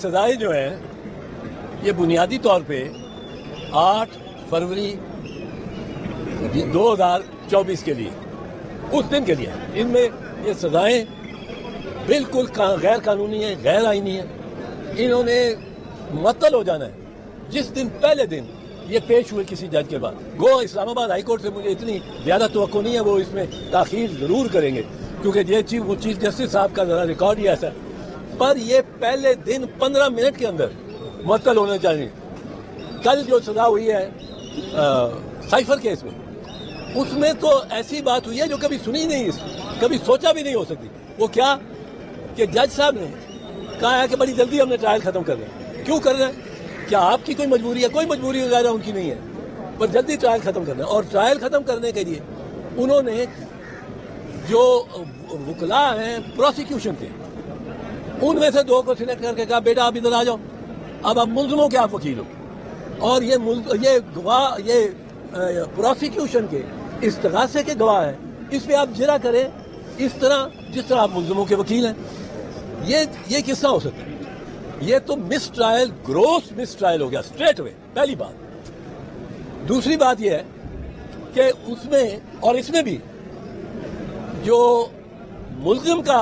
سزائیں جو ہیں یہ بنیادی طور پہ 8 فروری 2024 کے لیے اس دن کے لیے ان میں یہ سزائیں بالکل غیر قانونی ہیں، غیر آئینی ہیں. انہوں نے معطل ہو جانا ہے جس دن پہلے دن یہ پیش ہوئے کسی جج کے بعد. گو اسلام آباد ہائی کورٹ سے مجھے اتنی زیادہ توقع نہیں ہے وہ اس میں تاخیر ضرور کریں گے کیونکہ یہ چیز وہ چیف جسٹس صاحب کا ذرا ریکارڈ ہی ایسا ہے، پر یہ پہلے دن 15 منٹ کے اندر معطل ہونا چاہیے. کل جو سزا ہوئی ہے سائفر کیس میں اس میں تو ایسی بات ہوئی ہے جو کبھی سنی نہیں، کبھی سوچا بھی نہیں ہو سکتی. وہ کیا کہ جج صاحب نے کہا ہے کہ بڑی جلدی ہم نے ٹرائل ختم کر دیا. کیوں کر رہے ہیں؟ کیا آپ کی کوئی مجبوری ہے؟ کوئی مجبوری وغیرہ ان کی نہیں ہے، پر جلدی ٹرائل ختم کرنا ہے. اور ٹرائل ختم کرنے کے لیے انہوں نے جو وکلاء ہیں پروسیکیوشن کے ان میں سے 2 کو سلیکٹ کر کے کہا بیٹا آپ ادھر آ جاؤ، اب آپ ملزموں کے آپ وکیل ہو. اور یہ گواہ یہ پروسیکیوشن کے استغاثے کے گواہ ہیں، اس پہ آپ جرا کریں اس طرح جس طرح آپ ملزموں کے وکیل ہیں. یہ کس طرح ہو سکتا ہے؟ یہ تو مس ٹرائل، گروس مس ٹرائل ہو گیا اسٹریٹ اوے. پہلی بات. دوسری بات یہ ہے کہ اس میں اور اس میں بھی جو ملزم کا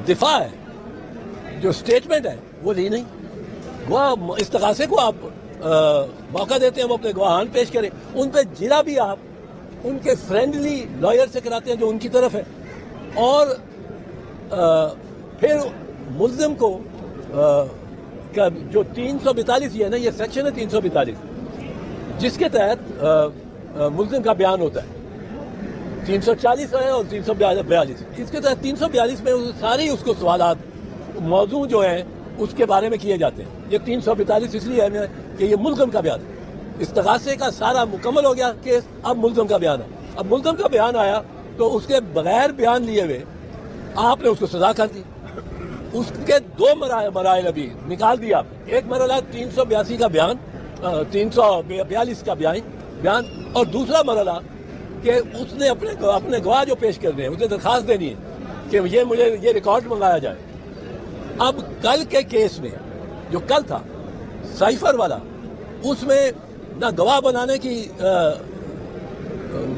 دفاع ہے، جو اسٹیٹمنٹ ہے وہ لی نہیں. گواہ استغاثے کو آپ موقع دیتے ہیں وہ اپنے گواہان پیش کریں، ان پہ جرا بھی آپ ان کے فرینڈلی لائر سے کراتے ہیں جو ان کی طرف ہے. اور پھر ملزم کو جو 342 یہ ہے نا، یہ سیکشن ہے 342 جس کے تحت ملزم کا بیان ہوتا ہے. 340 ہے اور 342 اس کے تحت 342 میں سارے اس کو سوالات موضوع جو ہیں اس کے بارے میں کیے جاتے ہیں. یہ 342 اس لیے ہے کہ یہ ملزم کا بیان ہے. استغاثے کا سارا مکمل ہو گیا کیس، اب ملزم کا بیان ہے. اب ملزم کا بیان آیا تو اس کے بغیر بیان لیے ہوئے آپ نے اس کو سزا کر دی. اس کے 2 مراحل ابھی نکال دیا آپ. ایک مرحلہ 382 کا بیان، 342 کا بیان، اور دوسرا مرحلہ کہ اس نے اپنے گواہ جو پیش کرنے ہیں اسے درخواست دینی ہے کہ مجھے یہ ریکارڈ منگایا جائے. اب کل کے کیس میں جو کل تھا سائفر والا، اس میں نہ گواہ بنانے کی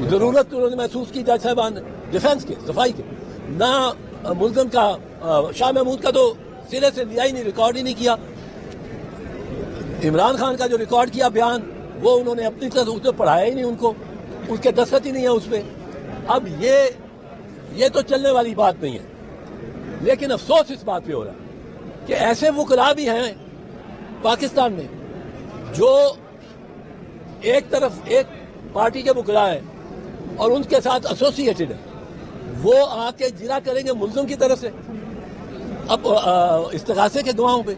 ضرورت انہوں نے محسوس کی جج صاحبان نے ڈیفینس کے، صفائی کے، نہ ملزم کا شاہ محمود کا تو سرے سے لیا ہی نہیں، ریکارڈ ہی نہیں کیا. عمران خان کا جو ریکارڈ کیا بیان وہ انہوں نے اپنی طرف اسے پڑھایا ہی نہیں، ان کو اس کے دستخط ہی نہیں ہے اس پہ. اب یہ تو چلنے والی بات نہیں ہے. لیکن افسوس اس بات پہ ہو رہا ہے کہ ایسے وکلاء بھی ہیں پاکستان میں جو ایک طرف ایک پارٹی کے وکلاء ہیں اور ان کے ساتھ ایسوسیٹڈ ہیں، وہ آ کے جرا کریں گے ملزم کی طرف سے اب استغاثے کے گواہوں پہ،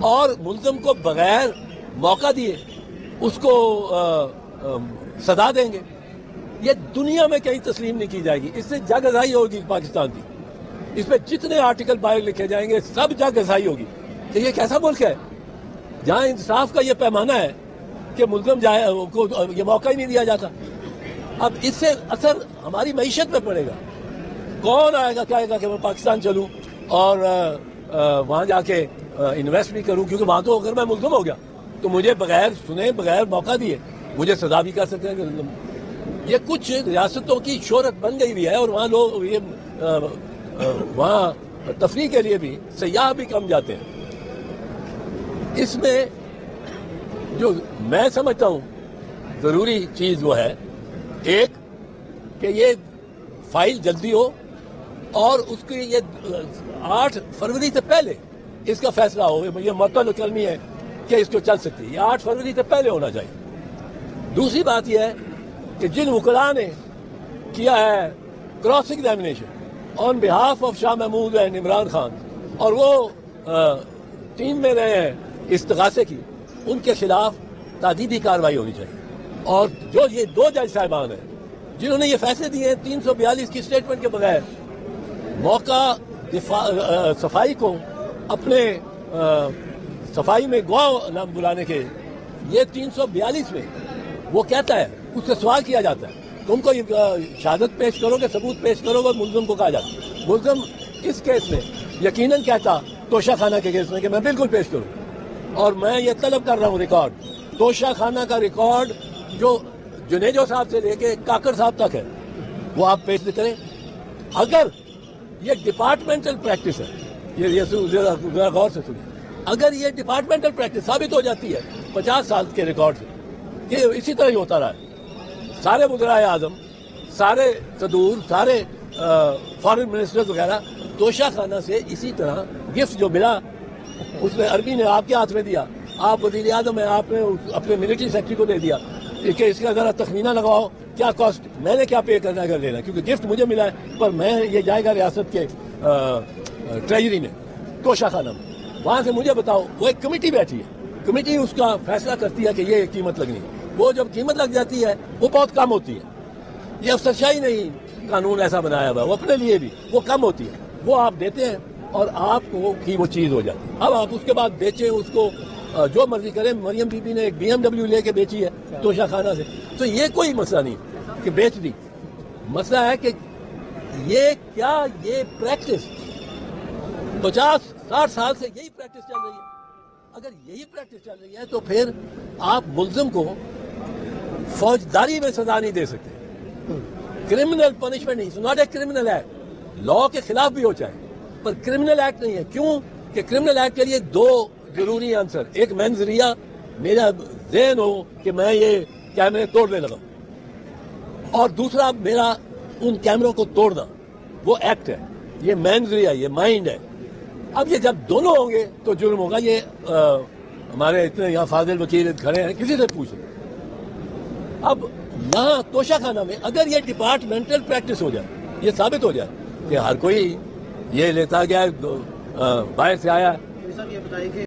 اور ملزم کو بغیر موقع دیے اس کو سزا دیں گے. یہ دنیا میں کہیں تسلیم نہیں کی جائے گی. اس سے جگ ازائی ہوگی پاکستان کی. اس پہ جتنے آرٹیکل باہر لکھے جائیں گے سب جگ ازائی ہوگی کہ یہ کیسا ملک ہے جہاں انصاف کا یہ پیمانہ ہے کہ ملزم جائے کو یہ موقع ہی نہیں دیا جاتا. اب اس سے اثر ہماری معیشت پہ پڑے گا. کون آئے گا کہے گا کہ میں پاکستان چلوں اور وہاں جا کے انویسٹ بھی کروں، کیونکہ وہاں تو اگر میں ملزم ہو گیا تو مجھے بغیر سنے بغیر موقع دیے مجھے سزا بھی کر سکتے ہیں. یہ کچھ ریاستوں کی شہرت بن گئی ہوئی ہے اور وہاں لوگ وہاں تفریح کے لیے بھی سیاح بھی کم جاتے ہیں. اس میں جو میں سمجھتا ہوں ضروری چیز وہ ہے ایک کہ یہ فائل جلدی ہو اور اس کی یہ 8 فروری سے پہلے اس کا فیصلہ ہو. یہ معطل کرنی ہے کہ اس کو چل سکتی ہے، یہ 8 فروری سے پہلے ہونا چاہیے. دوسری بات یہ ہے کہ جن وکلاء نے کیا ہے cross examination on behalf of Shah Mahmood and Imran Khan اور وہ ٹیم میں رہے ہیں استغاثے کی، ان کے خلاف تادیبی کارروائی ہونی چاہیے. اور جو یہ 2 جج صاحبان ہیں جنہوں نے یہ فیصلے دیے ہیں 342 کی اسٹیٹمنٹ کے بغیر موقع صفائی کو اپنے صفائی میں گواہ بلانے کے، یہ 342 میں وہ کہتا ہے، اس سے سوال کیا جاتا ہے تم کو شہادت پیش کرو گے، ثبوت پیش کرو گے، ملزم کو کہا جاتا ہے. ملزم اس کیس میں یقیناً کہتا توشہ خانہ کے کیس میں کہ میں بالکل پیش کروں، اور میں یہ طلب کر رہا ہوں ریکارڈ، توشہ خانہ کا ریکارڈ جو جنیجو صاحب سے لے کے کاکڑ صاحب تک ہے وہ آپ پیش کریں۔ اگر یہ ڈپارٹمنٹل پریکٹس ہے، یہ ذرا غور سے سنیں، اگر یہ ڈپارٹمنٹل پریکٹس ثابت ہو جاتی ہے 50 سال کے ریکارڈ سے کہ اسی طرح ہی ہوتا رہا ہے، سارے وزرائے اعظم، سارے صدور، سارے فارن منسٹر وغیرہ توشہ خانہ سے اسی طرح گفٹ جو ملا اس میں عربی نے آپ کے ہاتھ میں دیا، آپ وزیر اعظم ہیں، آپ نے اپنے ملٹری سیکٹری کو دے دیا کہ اس کا ذرا تخمینہ لگاؤ کیا کاسٹ، میں نے کیا پے کرنا ہے اگر لینا، کیونکہ گفٹ مجھے ملا ہے پر میں یہ جائے گا ریاست کے ٹریجری میں، توشہ خانہ میں، وہاں سے مجھے بتاؤ۔ وہ ایک کمیٹی بیٹھی ہے، کمیٹی اس کا فیصلہ کرتی ہے کہ یہ قیمت لگنی ہے، وہ جب قیمت لگ جاتی ہے وہ بہت کم ہوتی ہے، یہ افسرشاہی نہیں قانون ایسا بنایا ہوا، وہ اپنے لیے بھی وہ کم ہوتی ہے، وہ آپ دیتے ہیں اور آپ کو کی وہ چیز ہو جاتی ہے۔ اب آپ اس کے بعد بیچیں اس کو جو مرضی کریں، مریم بی بی نے ایک BMW لے کے بیچی ہے توشہ خانہ سے، تو یہ کوئی مسئلہ نہیں کہ بیچ دی، مسئلہ ہے کہ یہ کیا یہ پریکٹس 50-60 سال سے یہی پریکٹس چل رہی ہے۔ اگر یہی پریکٹس چل رہی ہے تو پھر آپ ملزم کو فوجداری میں سزا نہیں دے سکتے، کرمنل پنشمنٹ نہیں، ناٹ اے کرمنل ایکٹ، لا کے خلاف بھی ہو چاہے پر کرمنل ایکٹ نہیں ہے۔ کیوں کہ کرمنل ایکٹ کے لیے دو ضروری آنسر، ایک میں ذریعہ میرا ذہن ہو کہ میں یہ کیمرے توڑنے لگا، اور دوسرا میرا ان کیمروں کو توڑنا، وہ ایکٹ ہے، یہ مین ذریعہ، یہ مائنڈ ہے۔ اب یہ جب دونوں ہوں گے تو جرم ہوگا۔ یہ ہمارے اتنے یہاں فاضل وکیل کھڑے ہیں، کسی سے پوچھیں۔ اب یہاں توشہ خانہ میں اگر یہ ڈپارٹمنٹل پریکٹس ہو جائے، یہ ثابت ہو جائے کہ ہر کوئی یہ لیتا گیا باہر سے آیا، یہ بتائیے کہ